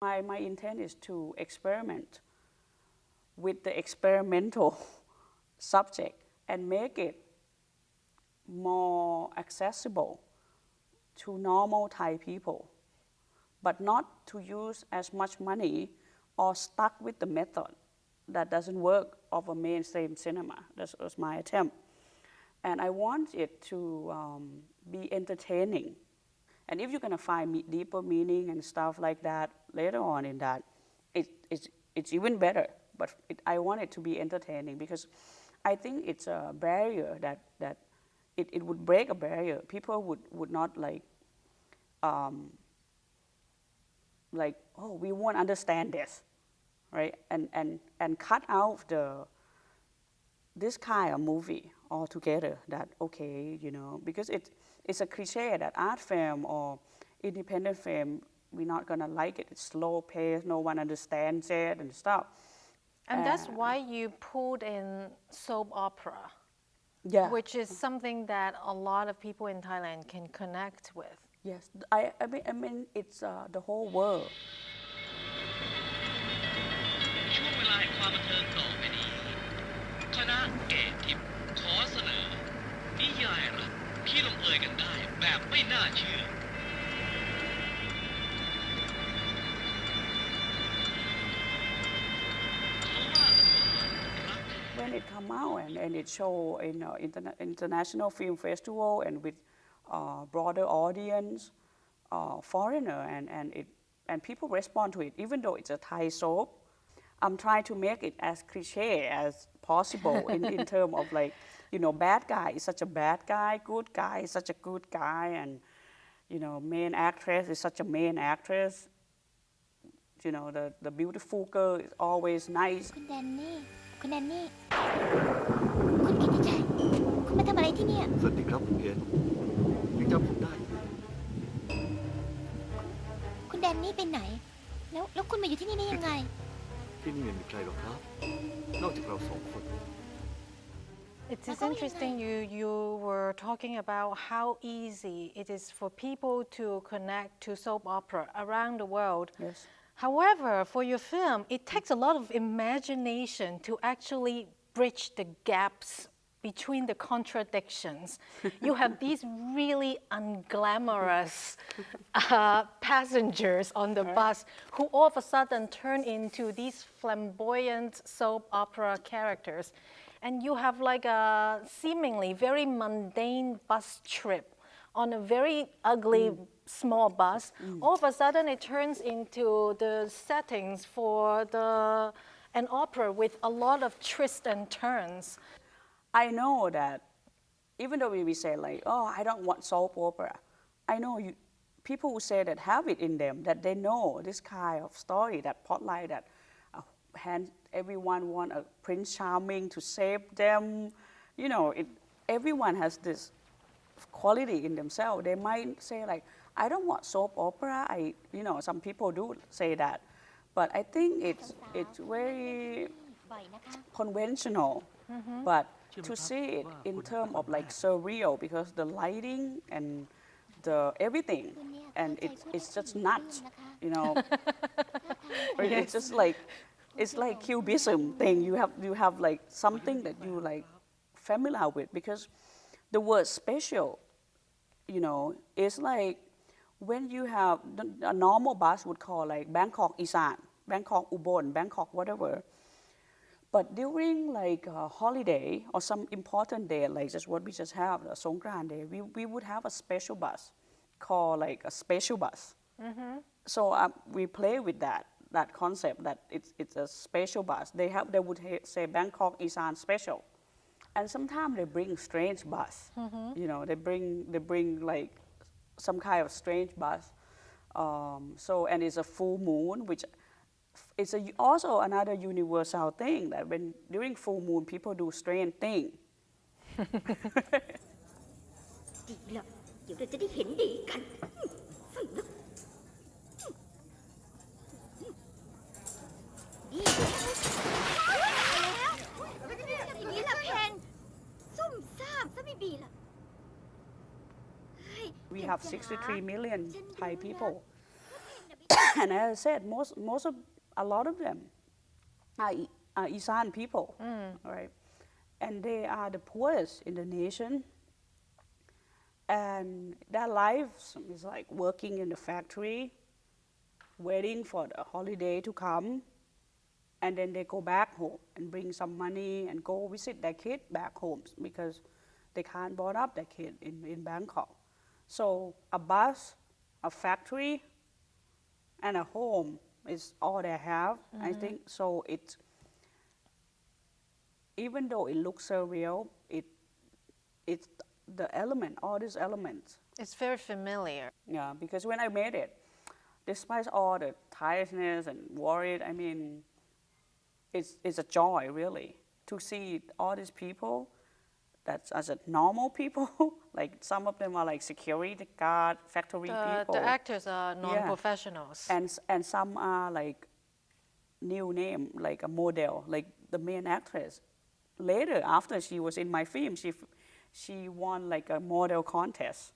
My intent is to experiment with the experimental subject and make it more accessible to normal Thai people, but not to use as much money or stuck with the method that doesn't work of a mainstream cinema. That was my attempt. And I want it to be entertaining. And if you're going to find deeper meaning and stuff like that later on in that, it's even better. But I want it to be entertaining because I think it's a barrier that it would break a barrier. People would not like, oh, we won't understand this, right? And cut out this kind of movie altogether. That okay, you know, because it's a cliche that art film or independent film, we're not gonna like it. It's slow paced, no one understands it and stuff. And that's why you pulled in soap opera, yeah, which is something that a lot of people in Thailand can connect with. Yes, I mean it's the whole world. ช่วงเวลาแห่งความบันเทิงต่อไปนี้คณะเกตทิพย์ขอเสนอนิยายรักที่ลงเอยกันได้แบบไม่น่าเชื่อ When it come out and it show in international film festival and with broader audience, foreigner and people respond to it, even though it's a Thai soap. I'm trying to make it as cliche as possible in terms of like, you know, bad guy is such a bad guy, good guy is such a good guy, and you know, main actress is such a main actress. You know, the beautiful girl is always nice. คุณแดนนี่ คุณกิติชัย คุณมาทำอะไรที่นี่ สวัสดีครับคุณเอ็นยังจำผมได้ คุณแดนนี่ไปไหน แล้วคุณมาอยู่ที่นี่ได้ยังไง ที่นี่ไม่มีใครหรอกครับ นอกจากเราสองคน It is interesting you were talking about how easy it is for people to connect to soap opera around the world. Yes. However, for your film, it takes a lot of imagination to actually bridge the gaps between the contradictions. You have these really unglamorous passengers on the bus who all of a sudden turn into these flamboyant soap opera characters. And you have like a seemingly very mundane bus trip on a very ugly small bus. All of a sudden it turns into the settings for an opera with a lot of twists and turns. I know that even though we say like, oh, I don't want soap opera, I know people who say that have it in them, that they know this kind of story, that plotline that everyone want a Prince Charming to save them. You know, everyone has this quality in themselves. They might say like, I don't want soap opera. You know, some people do say that, but I think it's very conventional. But to see it in terms of like surreal, because the lighting and the everything, and it's just nuts. You know, it's just like. It's like cubism thing. You have like something that you like familiar with, because the word special, you know, is like when you have a normal bus would call like Bangkok Isan, Bangkok Ubon, Bangkok whatever. But during like a holiday or some important day, like just what we just have, the Songkran day, we would have a special bus called like a special bus. So we play with that concept that it's a special bus. They would say Bangkok Isan special, and sometimes they bring strange bus. You know, they bring like some kind of strange bus. And it's a full moon, which is also another universal thing that when during full moon people do strange thing. ดีละเดี๋ยวเราจะได้เห็นดีกันสนุกนี่แล้วอย่างนี้ละเพนซุ่มซ่ามซะไม่บีละ We have 63 million Thai people. And as I said, a lot of them are Isan people, right? And they are the poorest in the nation. And their lives is like working in the factory, waiting for the holiday to come, and then they go back home and bring some money and go visit their kid back home because they can't brought up their kid in Bangkok. So a bus, a factory, and a home is all they have, I think. So it's, even though it looks surreal, it's the element, all these elements. It's very familiar. Yeah, because when I made it, despite all the tiredness and worried, I mean, it's a joy, really, to see all these people that's as a normal people. Like some of them are like security guard, factory people. The actors are non-professionals. Yeah. And some are like new name, like a model, like the main actress. Later, after she was in my film, she won like a model contest.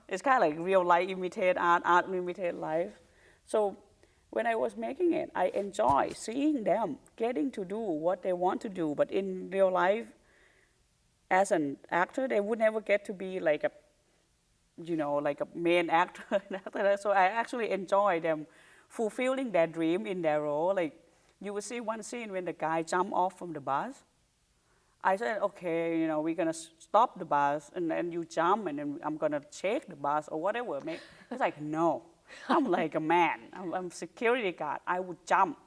It's kind of like real life imitate art, art imitate life. So when I was making it, I enjoy seeing them getting to do what they want to do. But in real life, as an actor, they would never get to be like a, like a main actor. So I actually enjoy them fulfilling their dream in their role. Like you will see one scene when the guy jumped off from the bus. I said, okay, we're gonna stop the bus, and then you jump, and then I'm gonna shake the bus or whatever. It's like, no, I'm like a man. I'm security guard. I would jump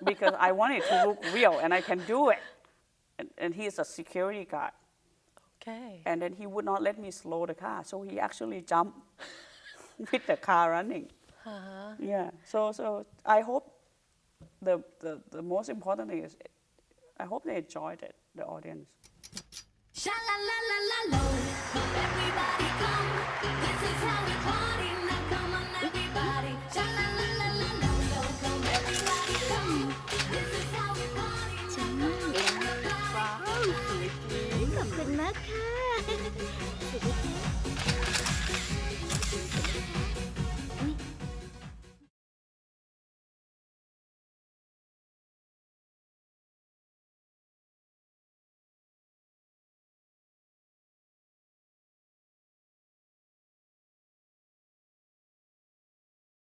because I want it to look real, and I can do it. And he's a security guard. Okay. And then he would not let me slow the car, so he actually jumped with the car running. Yeah. So I hope the most important thing is, I hope they enjoyed it, the audience. Sha la la la la lo, come everybody come. This is how we party, now come on everybody. Sha la la la la lo, come everybody come. This is how we party, now come on everybody. ว้าวสวยจริงขอบคุณมากค่ะสวัสดีค่ะ